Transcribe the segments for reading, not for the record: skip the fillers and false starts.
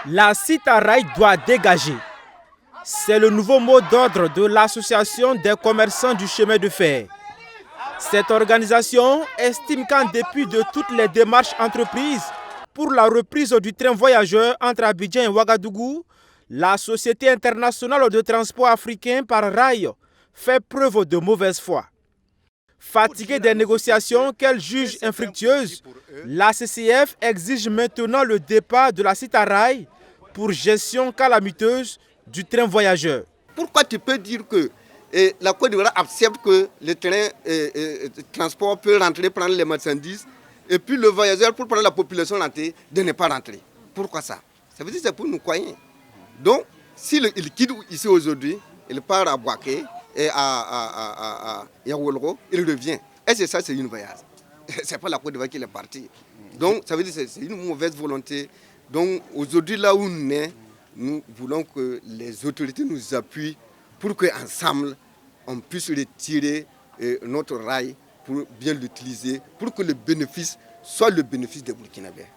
La Citaraï doit dégager. C'est le nouveau mot d'ordre de l'Association des commerçants du chemin de fer. Cette organisation estime qu'en dépit de toutes les démarches entreprises pour la reprise du train voyageur entre Abidjan et Ouagadougou, la Société internationale de transport africain par rail fait preuve de mauvaise foi. Fatiguée des négociations qu'elle juge infructueuses, la CCF exige maintenant le départ de la Citaraï pour gestion calamiteuse du train voyageur. Pourquoi tu peux dire que la Côte d'Ivoire accepte que le train transport peut rentrer, prendre les marchandises, et puis le voyageur, pour prendre la population entière, de ne pas rentrer? Pourquoi ça? Ça veut dire que c'est pour nous croire. Donc, s'il quitte ici aujourd'hui, il part à Boaké et à Yaoulro, il revient. Et c'est ça, c'est une voyage. Ce n'est pas la Côte d'Ivoire qui est partie. Donc, ça veut dire que c'est une mauvaise volonté. Donc, aujourd'hui, là où on est, nous voulons que les autorités nous appuient pour qu'ensemble, on puisse retirer notre rail pour bien l'utiliser, pour que le bénéfice soit le bénéfice des Burkinabés.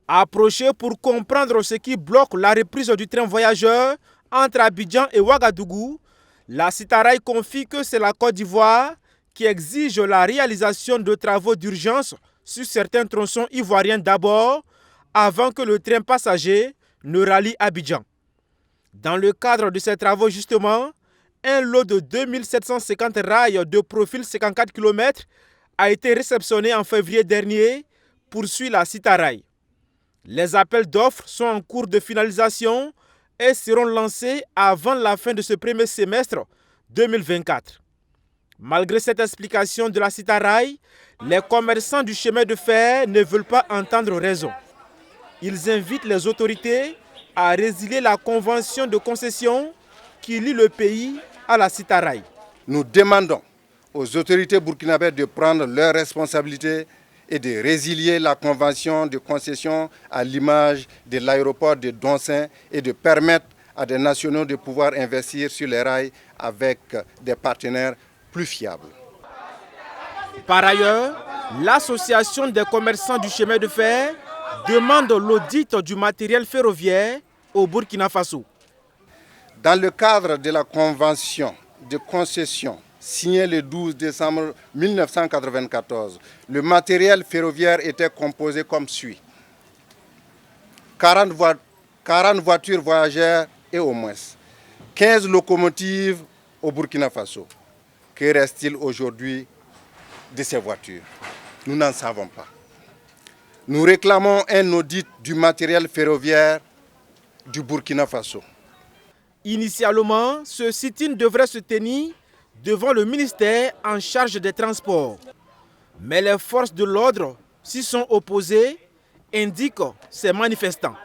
Approché pour comprendre ce qui bloque la reprise du train voyageur entre Abidjan et Ouagadougou, la Citaraï confie que c'est la Côte d'Ivoire qui exige la réalisation de travaux d'urgence sur certains tronçons ivoiriens d'abord, avant que le train passager ne rallie Abidjan. Dans le cadre de ces travaux justement, un lot de 2750 rails de profil 54 km a été réceptionné en février dernier, poursuit la Citaraï. Les appels d'offres sont en cours de finalisation et seront lancés avant la fin de ce premier semestre 2024. Malgré cette explication de la Citaraï, les commerçants du chemin de fer ne veulent pas entendre raison. Ils invitent les autorités à résilier la convention de concession qui lie le pays à la Citaraï. Nous demandons aux autorités burkinabées de prendre leurs responsabilités et de résilier la convention de concession à l'image de l'aéroport de Donsin et de permettre à des nationaux de pouvoir investir sur les rails avec des partenaires plus fiables. Par ailleurs, l'Association des commerçants du chemin de fer demande l'audit du matériel ferroviaire au Burkina Faso. Dans le cadre de la convention de concession signée le 12 décembre 1994, le matériel ferroviaire était composé comme suit. 40 voitures voyageurs et au moins 15 locomotives au Burkina Faso. Que reste-t-il aujourd'hui de ces voitures? Nous n'en savons pas. Nous réclamons un audit du matériel ferroviaire du Burkina Faso. Initialement, ce sit-in devrait se tenir devant le ministère en charge des transports. Mais les forces de l'ordre s'y sont opposées, indiquent ces manifestants.